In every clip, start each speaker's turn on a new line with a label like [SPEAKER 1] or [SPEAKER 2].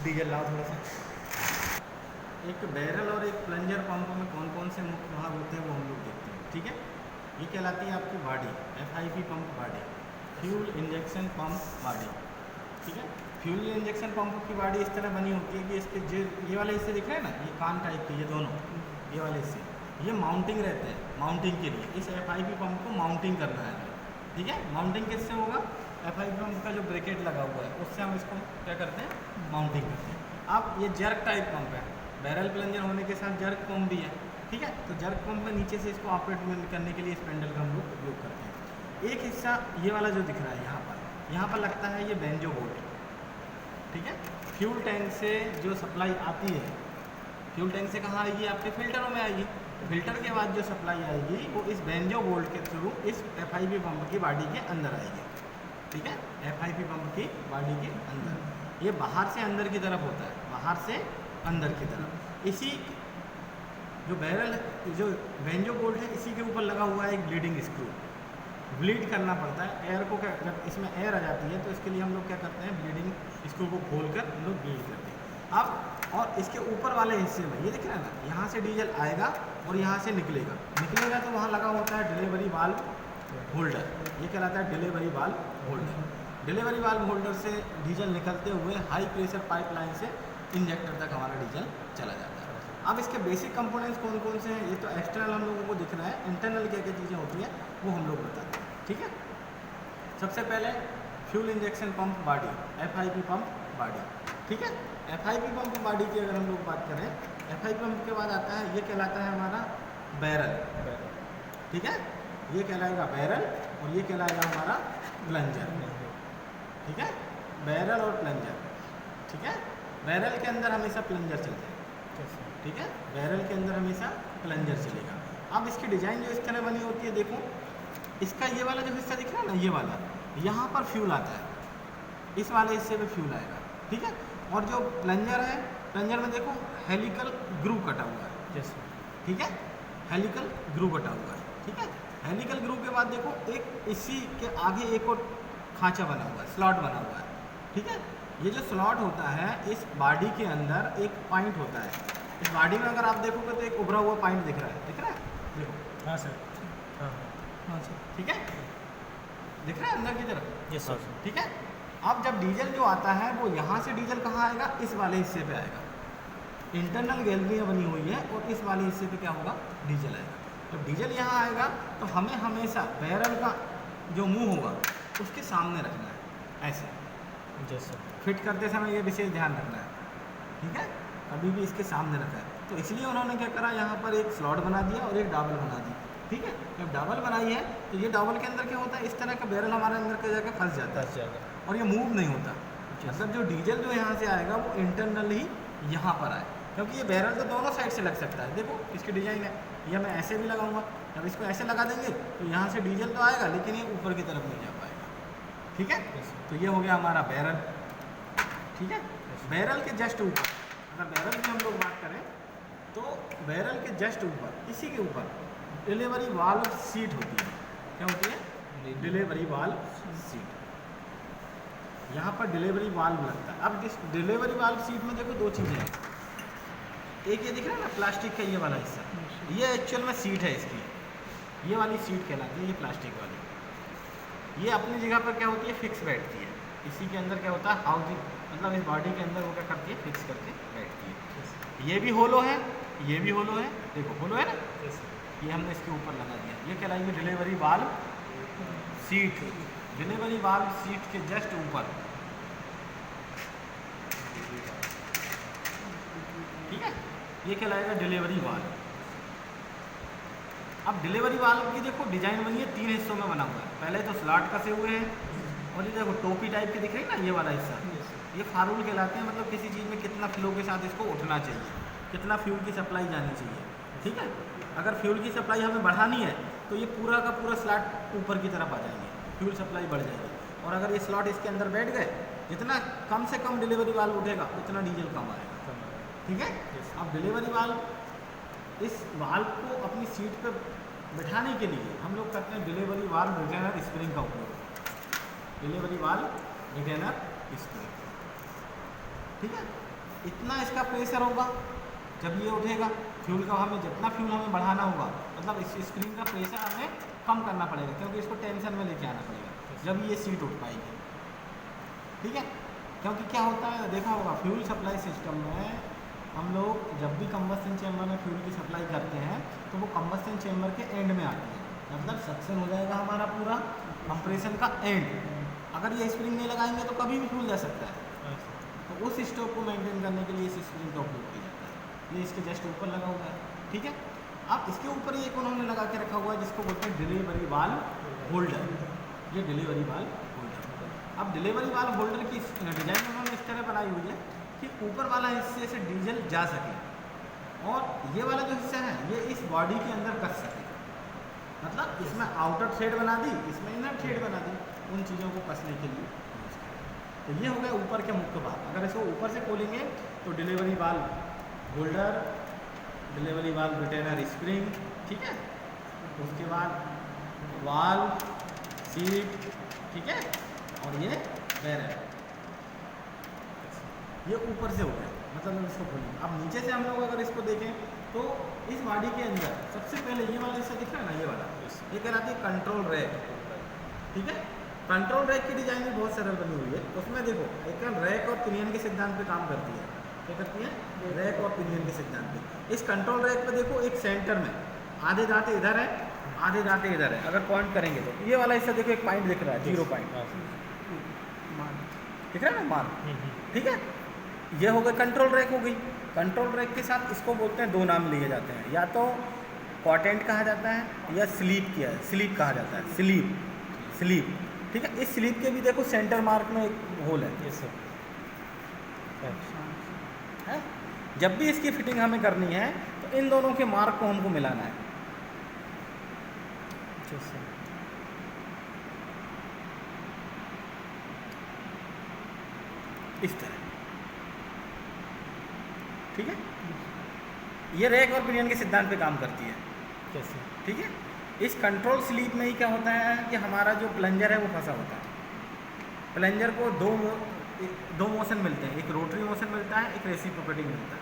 [SPEAKER 1] Diesel लाओ थोड़ा सा। एक बैरल और एक प्लंजर पंप में कौन कौन से मुख्य भाग होते हैं वो हम लोग देखते हैं, ठीक है। ये कहलाती है आपकी body, FIP pump body, fuel injection pump body, ठीक है। फ्यूल इंजेक्शन पंप की बॉडी इस तरह बनी होती है कि इसके जो ये वाले हिस्से दिख रहे हैं ना, ये कान टाइप के, ये दोनों ये वाले हिस्से, ये माउंटिंग रहते हैं। माउंटिंग के लिए इस FIP पंप को माउंटिंग करना है, ठीक है। माउंटिंग किससे होगा? FIP पंप का जो ब्रेकेट लगा हुआ है उससे हम इसको क्या करते हैं, माउंटिंग करते हैं। अब ये जर्क टाइप पंप है, बैरल प्लंजर होने के साथ जर्क पंप भी है, ठीक है। तो जर्क पंप में नीचे से इसको ऑपरेट करने के लिए इस पेंडल का हम लोग उपयोग करते हैं। एक हिस्सा ये वाला जो दिख रहा है यहाँ पर लगता है ये बेंजो बोल्ट, ठीक है। फ्यूल टैंक से जो सप्लाई आती है, फ्यूल टैंक से कहाँ आएगी? आपके फिल्टरों में आएगी। फिल्टर के बाद जो सप्लाई आएगी वो इस बेंजो बोल्ट के थ्रू इस FIP पंप की बॉडी के अंदर आएगी, ठीक है। FIP पंप की बॉडी के अंदर, ये बाहर से अंदर की तरफ होता है, बाहर से अंदर की तरफ। इसी जो बैरल जो बेंजो बोल्ट है इसी के ऊपर लगा हुआ है एक ब्लीडिंग स्क्रू। ब्लीड करना पड़ता है एयर को, क्या जब इसमें एयर आ जाती है तो इसके लिए हम लोग क्या करते हैं, ब्लीडिंग स्क्रू को खोलकर हम लोग ब्लीड करते हैं। अब और इसके ऊपर वाले हिस्से में ये दिख रहा है ना, यहाँ से डीजल आएगा और यहाँ से निकलेगा तो वहाँ लगा होता है डिलीवरी वाल्व होल्डर, ये कहलाता है delivery valve holder. Delivery valve holder से डीजल निकलते हुए हाई प्रेशर पाइपलाइन से इंजेक्टर तक हमारा डीजल चला जाता है। अब इसके बेसिक कंपोनेंट्स कौन कौन से हैं, ये तो एक्सटर्नल हम लोगों को दिख रहा है, इंटरनल क्या क्या चीज़ें होती हैं वो हम लोग बताते हैं, ठीक है। सबसे पहले fuel injection pump body, FIP pump body, ठीक है। FIP पंप बॉडी की अगर हम लोग बात करें, FIP पंप के बाद आता है, ये कहलाता है हमारा बैरल, ठीक है। ये कहलाएगा बैरल और ये कहलाएगा हमारा प्लंजर, ठीक है। बैरल और प्लंजर, ठीक है। बैरल के अंदर हमेशा प्लंजर चलता है, ठीक है। बैरल के अंदर हमेशा प्लंजर चलेगा। अब इसकी डिज़ाइन जो इस तरह बनी होती है, देखो इसका ये वाला जो हिस्सा दिख रहा है ना, ये वाला, यहाँ पर फ्यूल आता है, इस वाले हिस्से पे फ्यूल आएगा, ठीक है। और जो प्लंजर है, प्लंजर में देखो हेलिकल ग्रूव कटा हुआ है, ठीक है। हेलिकल ग्रूव कटा हुआ है, ठीक है। हेलिकल ग्रूव के बाद देखो एक इसी के आगे एक और खांचा बना हुआ है, स्लॉट बना हुआ है, ठीक है। ये जो स्लॉट होता है इस बॉडी के अंदर एक पॉइंट होता है, इस बॉडी में अगर आप देखोगे तो एक उभरा हुआ पॉइंट दिख रहा है, देखो। हाँ सर, हाँ सर, ठीक है, दिख रहा है अंदर की तरफ, यस सर, ठीक है। अब जब डीजल जो आता है वो यहाँ से डीजल कहाँ आएगा, इस वाले हिस्से पे आएगा। इंटरनल गैलरियाँ बनी हुई है और इस वाले हिस्से पे क्या होगा, डीजल आएगा। जब डीजल यहाँ आएगा तो हमें हमेशा बैरल का जो मुंह होगा उसके सामने रखना है, ऐसे जैसे फिट करते समय ये विशेष ध्यान रखना है, ठीक है। अभी भी इसके सामने रखा है, तो इसलिए उन्होंने क्या करा, यहाँ पर एक स्लॉट बना दिया और एक डबल बना दी, ठीक है। जब डबल बनाई है तो ये डबल के अंदर क्या होता है, इस तरह का बैरल हमारे अंदर के जाकर फंस जाता है और ये मूव नहीं होता। मतलब जो डीजल जो यहाँ से आएगा वो इंटरनल ही यहाँ पर आए, क्योंकि ये बैरल तो दोनों साइड से लग सकता है। देखो इसकी डिज़ाइन है, ये मैं ऐसे भी लगाऊंगा, जब इसको ऐसे लगा देंगे तो यहाँ से डीजल तो आएगा लेकिन ये ऊपर की तरफ नहीं जा पाएगा, ठीक है। तो ये हो गया हमारा बैरल, ठीक है। बैरल के जस्ट ऊपर, अगर बैरल की हम लोग बात करें तो बैरल के जस्ट ऊपर, इसी के ऊपर डिलीवरी वाल्व सीट होती है। क्या होती है? Delivery valve seat. यहाँ पर डिलीवरी वाल्व लगता है। अब इस डिलीवरी वाल्व सीट में देखो दो चीज़ें हैं, एक ये दिख रहा है ना प्लास्टिक का ये वाला हिस्सा, ये एक्चुअल में सीट है इसकी, ये वाली सीट कहलाती है, ये प्लास्टिक वाली। ये अपनी जगह पर क्या होती है, फिक्स बैठती है। इसी के अंदर क्या होता है, हाउसिंग, मतलब इस बॉडी के अंदर वो क्या करती है, फिक्स करके बैठती है। ये भी होलो है, ये भी होलो है, देखो होलो है ना, ये हमने इसके ऊपर लगा दिया। ये कहलाएगी delivery valve seat. Delivery valve seat के जस्ट ऊपर, ठीक है, ये कहलाएगा डिलीवरी वाल्व। अब डिलीवरी वाल्व की देखो डिजाइन बनी है, 3 हिस्सों में बना हुआ है। पहले तो स्लॉट कसे हुए हैं और ये देखो टोपी टाइप की दिख रही है ना, ये वाला हिस्सा, ये फारूल कहलाते हैं। मतलब किसी चीज़ में कितना फ्लो के साथ इसको उठना चाहिए, कितना फ्यूल की सप्लाई जानी चाहिए, ठीक है। अगर फ्यूल की सप्लाई हमें बढ़ानी है तो ये पूरा का पूरा स्लॉट ऊपर की तरफ आ जाएंगे, फ्यूल सप्लाई बढ़ जाएगी। और अगर ये स्लॉट इसके अंदर बैठ गए, जितना कम से कम डिलीवरी वाल्व उठेगा उतना डीजल कम आएगा, ठीक है। अब डिलीवरी वाल्व, इस वाल्व को अपनी सीट पर बैठाने के लिए हम लोग करते हैं डिलीवरी वाल्व रिटेनर स्प्रिंग का उपयोग। डिलीवरी वाल्व रिटेनर स्प्रिंग, ठीक है। इतना इसका प्रेशर होगा जब ये उठेगा फ्यूल का, हमें जितना फ्यूल हमें बढ़ाना होगा, मतलब इस स्प्रिंग का प्रेशर हमें कम करना पड़ेगा, क्योंकि इसको टेंशन में लेके आना पड़ेगा जब ये सीट उठ पाएगी। ठीक है, क्योंकि क्या होता है देखा होगा फ्यूल सप्लाई सिस्टम में हम लोग जब भी कंबस्शन चेम्बर में फ्यूल की सप्लाई करते हैं तो वो कंबस्शन चेम्बर के एंड में आती है, मतलब सक्शन हो जाएगा हमारा पूरा कंप्रेशन का एंड। अगर ये स्प्रिंग नहीं लगाएंगे तो कभी भी फ्यूल जा सकता है, तो उस स्टॉक को मेंटेन करने के लिए इस स्प्रिंग का उपयोग किया जाता है। ये इसके जस्ट ऊपर लगा हुआ है। ठीक है, अब इसके ऊपर एक उन्होंने लगा के रखा हुआ है जिसको बोलते हैं डिलीवरी वाल्व होल्डर। ये डिलीवरी वाल्व होल्डर। अब डिलीवरी वाल्व होल्डर की डिजाइन उन्होंने इस तरह बनाई हुई है कि ऊपर वाला हिस्से से डीजल जा सके और ये वाला जो हिस्सा है ये इस बॉडी के अंदर कस सके, मतलब इसमें आउटर थ्रेड बना दी, इसमें इनर थ्रेड बना दी, उन चीज़ों को कसने के लिए। तो ये हो गया ऊपर के मुख्य भाग। अगर इसको ऊपर से खोलेंगे तो delivery valve holder, delivery valve retainer spring, ठीक है, उसके बाद वाल्व, सीट, ठीक है, और ये बैरल, ये ऊपर से हो गया, मतलब हम इसको खोलेंगे। अब नीचे से हम लोग अगर इसको देखें तो इस बॉडी के अंदर सबसे पहले ये वाला हिस्सा दिख रहा है ना, ये वाला, ये कहलाती है कंट्रोल रैक। ठीक है, कंट्रोल रैक की डिजाइन भी बहुत सरल बनी हुई है। उसमें देखो एक रैक और पिनियन के सिद्धांत पे काम करती है। क्या करती है? रैक और पिनियन के सिद्धांत पे। इस कंट्रोल रैक पे देखो एक सेंटर में आधे दांते इधर है, आधे दांते इधर है। अगर पॉइंट करेंगे तो ये वाला हिस्सा देखो एक पॉइंट दिख रहा है, 0 पॉइंट दिख रहा है ना, मार्क। ठीक है, ये हो गई कंट्रोल रैक हो गई। कंट्रोल रैक के साथ इसको बोलते हैं, दो नाम लिए जाते हैं, या तो क्वाड्रेंट कहा जाता है या स्लीप किया है, स्लीप कहा जाता है, स्लीप, स्लीप। ठीक है, इस स्लीप के भी देखो सेंटर मार्क में एक होल है, ये सब है। जब भी इसकी फिटिंग हमें करनी है तो इन दोनों के मार्क को हमको मिलाना है। इस तरह, ठीक है, ये रैक और पिनियन के सिद्धांत पे काम करती है। कैसे? ठीक है, इस कंट्रोल स्लीप में ही क्या होता है कि हमारा जो प्लंजर है वो फंसा होता है। प्लंजर को दो मोशन मिलते हैं, एक रोटरी मोशन मिलता है, एक रेसिप्रोकेटिंग मिलता है।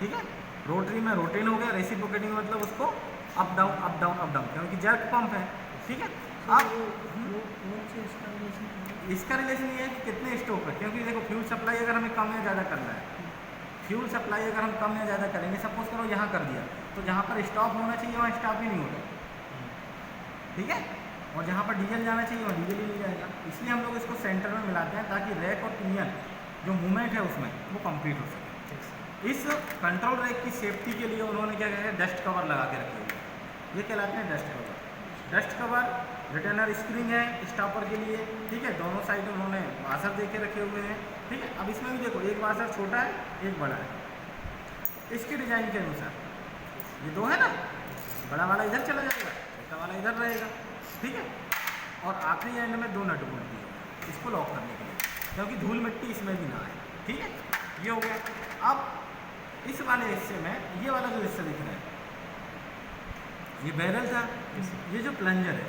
[SPEAKER 1] ठीक है, रोटरी में रोटेन हो गया, रेसिप्रोकेटिंग मतलब उसको up down up down up down, क्योंकि जर्क पंप है। ठीक है, अब इसका रिलेशन ये है कि कितने स्टॉक है, क्योंकि देखो फ्यूल सप्लाई अगर हमें कम या ज़्यादा करना है, फ्यूल सप्लाई अगर हम कम या ज़्यादा करेंगे, सपोज करो यहाँ कर दिया, तो जहाँ पर स्टॉप होना चाहिए वहाँ स्टॉप ही नहीं होगा। ठीक है, और जहाँ पर डीजल जाना चाहिए वहाँ डीजल ही नहीं जाएगा। इसलिए हम लोग इसको सेंटर में मिलाते हैं ताकि रैक और पिनियन जो मूवमेंट है उसमें वो कंप्लीट हो सके। इस कंट्रोल रैक की सेफ्टी के लिए उन्होंने क्या किया है, डस्ट कवर लगा के रखे हुए हैं, ये कहलाते हैं dust cover. Dust cover retainer spring है स्टॉपर के लिए। ठीक है, दोनों साइड उन्होंने वाशर दे के रखे हुए हैं। ठीक है, अब इसमें भी देखो एक वाशर छोटा है, एक बड़ा है। इसके डिज़ाइन के अनुसार ये दो है ना, बड़ा वाला इधर चला जाएगा, छोटा वाला इधर रहेगा। ठीक है, और आखिरी एंड में दो नट बोल्ट दिए इसको लॉक करने के लिए, क्योंकि धूल मिट्टी इसमें भी ना आए। ठीक है, ये हो गया। अब इस वाले हिस्से में ये वाला जो हिस्सा दिख रहा है, ये बैरल था, ये जो प्लंजर है,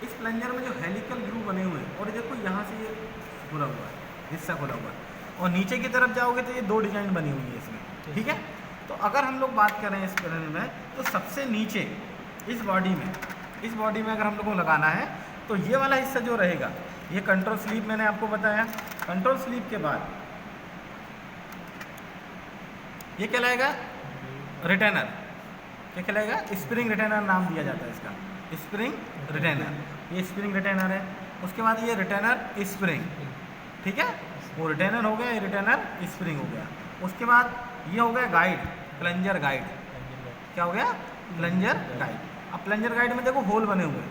[SPEAKER 1] इस प्लंजर में जो हेलिकल ग्रूव बने हुए हैं, और देखो यहाँ से ये खुला हुआ है, हिस्सा खुला हुआ है, और नीचे की तरफ जाओगे तो ये दो डिजाइन बनी हुई है इसमें। ठीक है, तो अगर हम लोग बात करें इस प्लंजर में, तो सबसे नीचे इस बॉडी में अगर हम लोग को लगाना है तो ये वाला हिस्सा जो रहेगा, ये कंट्रोल स्लीप मैंने आपको बताया। कंट्रोल स्लीप के बाद ये कहलाएगा रिटेनर। क्या कहलाएगा? स्प्रिंग रिटेनर नाम दिया जाता है इसका, स्प्रिंग रिटेनर। ये स्प्रिंग रिटेनर है। उसके बाद ये रिटेनर स्प्रिंग, ठीक है, वो रिटेनर हो गया, ये रिटेनर स्प्रिंग हो गया। उसके बाद ये हो गया गाइड, प्लंजर गाइड। क्या हो गया? Plunger guide. अब प्लंजर गाइड में देखो होल बने हुए।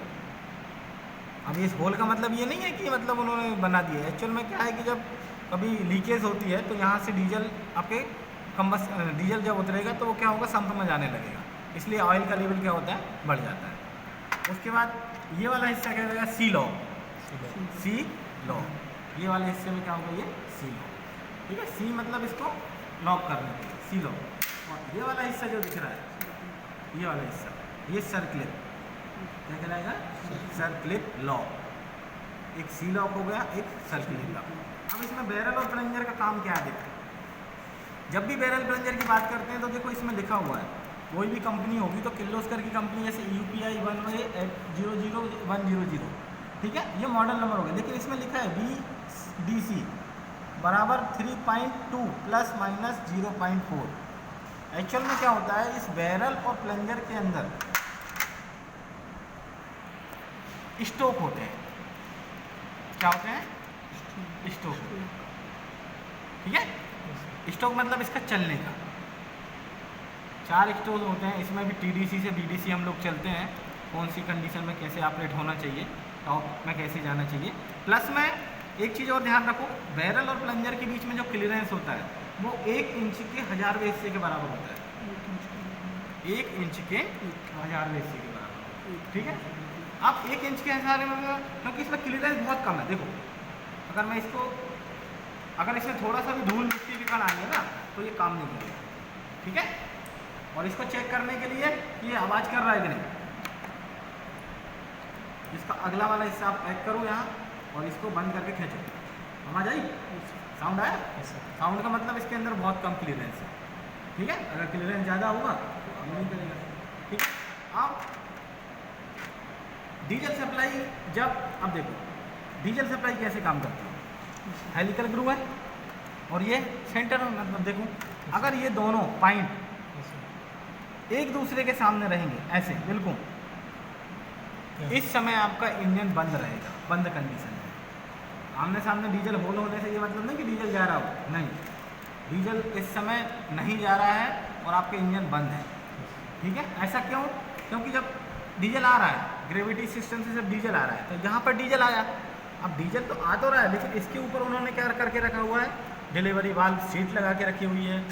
[SPEAKER 1] अब इस होल का मतलब ये नहीं है कि मतलब उन्होंने बना दिया। एक्चुअल में क्या है कि जब कभी लीकेज होती है तो यहाँ से डीजल आपके डीजल जब उतरेगा तो वो क्या होगा, संप में जाने लगेगा, इसलिए ऑयल का लेवल क्या होता है, बढ़ जाता है। उसके बाद ये वाला हिस्सा क्या रहेगा, सी लॉक। ये वाले हिस्से में क्या होगा, ये सी लॉक। ठीक है, सी मतलब इसको लॉक करने के लिए, सी लॉक। और ये वाला हिस्सा जो दिख रहा है, ये वाला हिस्सा, ये सर्क्लिप, क्या कहलाएगा, सर्क्लिप लॉक। एक सी लॉक हो गया, एक सर्क्लिप लॉक। अब इसमें बैरल और प्लंजर का काम क्या है देखो। जब भी बैरल प्लंजर की बात करते हैं तो देखो इसमें लिखा हुआ है, कोई भी कंपनी होगी तो किर्लोस्कर की कंपनी जैसे UPI 1A00100, ठीक है, ये मॉडल नंबर हो गया। लेकिन इसमें लिखा है BDC बराबर 3.2 प्लस माइनस 0.4। एक्चुअल में क्या होता है, इस बैरल और प्लंजर के अंदर स्टोक होते हैं। क्या होते हैं? स्टोक, ठीक है। स्टोक मतलब इसका चलने का, 4 स्टोक होते हैं। इसमें भी TDC से BDC हम लोग चलते हैं, कौन सी कंडीशन में कैसे ऑपरेट होना चाहिए, टॉप में कैसे जाना चाहिए। प्लस में एक चीज़ और ध्यान रखो, बैरल और प्लंजर के बीच में जो क्लियरेंस होता है वो 1 इंच के 1000वें हिस्से के बराबर होता है। 1 इंच के 1000वें हिस्से के बराबर, ठीक है। अब 1 इंच के 1000 में, क्योंकि इसमें क्लियरेंस बहुत कम है। देखो अगर मैं इसको, अगर इसमें थोड़ा सा भी धूल मिट्टी भी कण आ गया ना तो ये काम नहीं करेगा, ठीक है। और इसको चेक करने के लिए ये आवाज़ कर रहा है कि नहीं, इसका अगला वाला हिस्सा आप पैक करो यहाँ और इसको बंद करके खींचो, आवाज़ आई, साउंड आया। साउंड का मतलब इसके अंदर बहुत कम क्लियरेंस है, ठीक है। अगर क्लियरेंस ज़्यादा होगा तो नहीं करेगा, ठीक है। अब डीजल सप्लाई, जब अब देखो डीजल सप्लाई कैसे काम करती है, हेलिकल ग्रू है और ये सेंटर में, मतलब देखो अगर ये दोनों पॉइंट एक दूसरे के सामने रहेंगे ऐसे बिल्कुल, इस समय आपका इंजन बंद रहेगा, बंद कंडीशन में। आमने सामने डीजल होल होने से ये मतलब नहीं कि डीजल जा रहा हो, नहीं, डीजल इस समय नहीं जा रहा है और आपके इंजन बंद है, ठीक है। ऐसा क्यों? क्योंकि जब डीजल आ रहा है, ग्रेविटी सिस्टम से जब डीजल आ रहा है तो यहाँ पर डीजल आया। अब डीजल तो आ तो रहा है, लेकिन इसके ऊपर उन्होंने क्या करके रखा हुआ है, डिलीवरी वाल्व सीट लगा के रखी हुई है,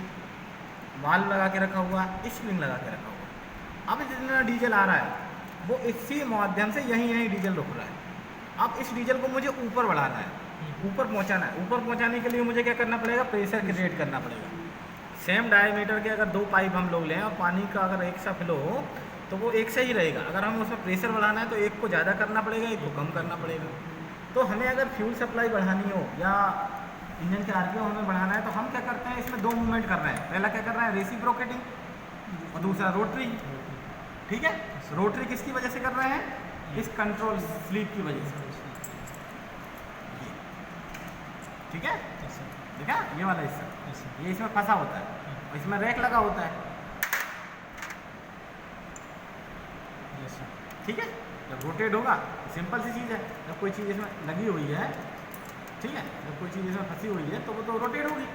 [SPEAKER 1] वाल्व लगा के रखा हुआ है, स्प्रिंग लगा के रखा हुआ है। अब जितना डीजल आ रहा है वो इसी माध्यम से यहीं डीजल रुक रहा है। अब इस डीजल को मुझे ऊपर बढ़ाना है, ऊपर पहुंचाना है। ऊपर पहुंचाने के लिए मुझे क्या करना पड़ेगा, प्रेशर क्रिएट करना पड़ेगा। सेम डायमीटर के अगर 2 पाइप हम लोग लें और पानी का अगर एक सा फ्लो हो तो वो एक से ही रहेगा। अगर हमें उसमें प्रेशर बढ़ाना है तो एक को ज़्यादा करना पड़ेगा, एक को कम करना पड़ेगा। तो हमें अगर फ्यूल सप्लाई बढ़ानी हो या इंजन के RPM हमें बढ़ाना है तो हम क्या करते हैं, इसमें 2 मूवमेंट कर रहे हैं। पहला क्या कर रहे हैं, रेसिप्रोकेटिंग, और दूसरा रोटरी, ठीक है। रोटरी किसकी वजह से कर रहे हैं, इस कंट्रोल स्लीप की वजह से, ठीक है। देखा ये वाला हिस्सा, ये इसमें फंसा होता है और इसमें रैक लगा होता है, ठीक है। जब रोटेट होगा, सिंपल सी चीज़ है, जब कोई चीज़ इसमें लगी हुई है, ठीक है, जब कोई चीज़ इसमें फंसी हुई है तो वो तो रोटेट होगी,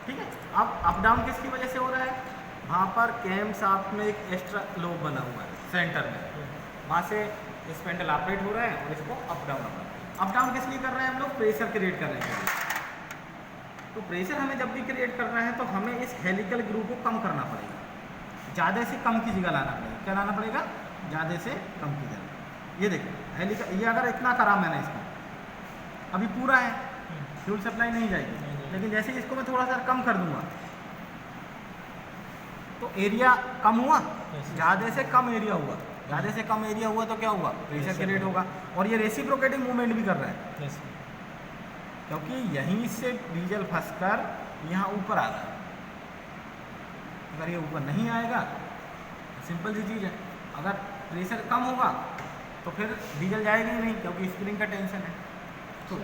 [SPEAKER 1] ठीक है। अब अप डाउन किसकी वजह से हो रहा है, वहाँ पर कैम शाफ्ट में एक एक्स्ट्रा लोब बना हुआ है सेंटर में, वहाँ से स्पेंडल ऑपरेट हो रहा है और इसको अप डाउन किस लिए कर रहे हैं हम लोग, प्रेशर क्रिएट कर रहे हैं। तो प्रेशर हमें जब भी क्रिएट करना है तो हमें इस हेलिकल ग्रू को कम करना पड़ेगा, ज़्यादा से कम की जगह लाना पड़ेगा। क्या लाना पड़ेगा, ज़्यादा से कम की जगह। ये देखो हेलिकल, ये अगर इतना करा मैंने इसको, अभी पूरा है, फ्यूल सप्लाई नहीं जाएगी, लेकिन जैसे ही इसको मैं थोड़ा सा कम कर दूंगा तो एरिया कम हुआ, ज़्यादा से कम एरिया हुआ, ज़्यादा से कम एरिया हुआ तो क्या हुआ, प्रेशर क्रिएट होगा। और ये रेसिप्रोकेटिंग मूवमेंट भी कर रहा है, क्योंकि यहीं से डीजल फंसकर यहाँ ऊपर आ रहा है। अगर ये ऊपर नहीं आएगा, सिंपल सी चीज़ है, अगर प्रेशर कम होगा तो फिर डीजल जाएगी ही नहीं, क्योंकि स्प्रिंग का टेंशन है। तो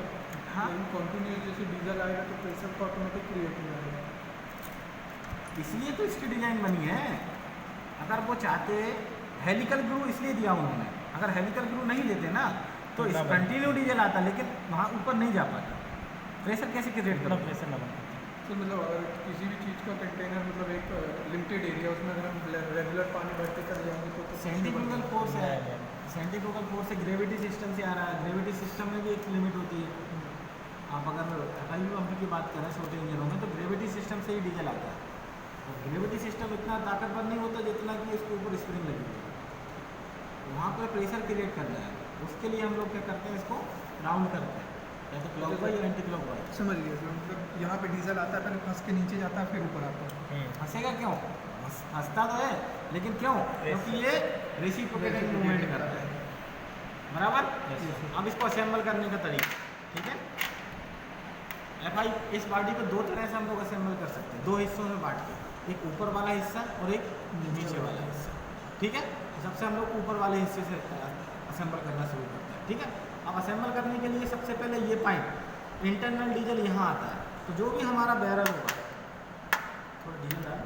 [SPEAKER 1] हाँ,
[SPEAKER 2] कंटिन्यूस जैसे डीजल आएगा तो प्रेशर तो ऑटोमेटिक क्रिएट हो जाएगा,
[SPEAKER 1] इसलिए तो इसकी डिज़ाइन बनी है। अगर वो चाहते, हेलिकल ग्रू इसलिए दिया उन्होंने, अगर हेलिकल ग्रू नहीं देते ना तो इस कंटिन्यू डीजल आता, लेकिन वहाँ ऊपर नहीं जा पाता। प्रेशर कैसे क्रिएट करना, प्रेशर लगा।
[SPEAKER 2] तो मतलब अगर किसी भी चीज़ का कंटेनर, मतलब एक लिमिटेड एरिया, उसमें अगर हम रेगुलर पानी भरते चले जाएंगे तो
[SPEAKER 1] सेंट्रीफ्यूगल फोर्स है, सेंट्रीफ्यूगल फोर्स से ग्रेविटी सिस्टम से आ रहा है, ग्रेविटी सिस्टम में भी एक लिमिट होती है। आप अगर FIV पंप की बात करें छोटे इंजनों में तो ग्रेविटी सिस्टम से ही डीजल आता है, और ग्रेविटी सिस्टम इतना ताकतवर नहीं होता जितना कि इसके ऊपर स्प्रिंग लगी हुई है। वहाँ पर प्रेशर क्रिएट करना है, उसके लिए हम लोग क्या करते हैं, इसको राउंड करते हैं, या तो क्लॉकवाइज या एंटी क्लॉकवाइज।
[SPEAKER 2] समझ गए, मतलब यहाँ पे डीजल आता है, पहले फंस के नीचे जाता है, फिर ऊपर आता है।
[SPEAKER 1] फंसेगा क्यों, फंसता तो है, लेकिन क्यों, क्योंकि ये रेसिप्रोकेटिंग मूवमेंट करता है, बराबर। अब इसको असेंबल करने का तरीका, ठीक है। FI इस बॉडी को दो तरह से हम लोग असेंबल कर सकते हैं, दो हिस्सों में बांट के, एक ऊपर वाला हिस्सा और एक नीचे वाला हिस्सा। ठीक है, सबसे हम लोग ऊपर वाले हिस्से से असेंबल करना शुरू करते हैं। ठीक है, अब असेंबल करने के लिए सबसे पहले ये पाइप इंटरनल डीजल यहाँ आता है, तो जो भी हमारा बैरल होगा, थोड़ा डीजल डाल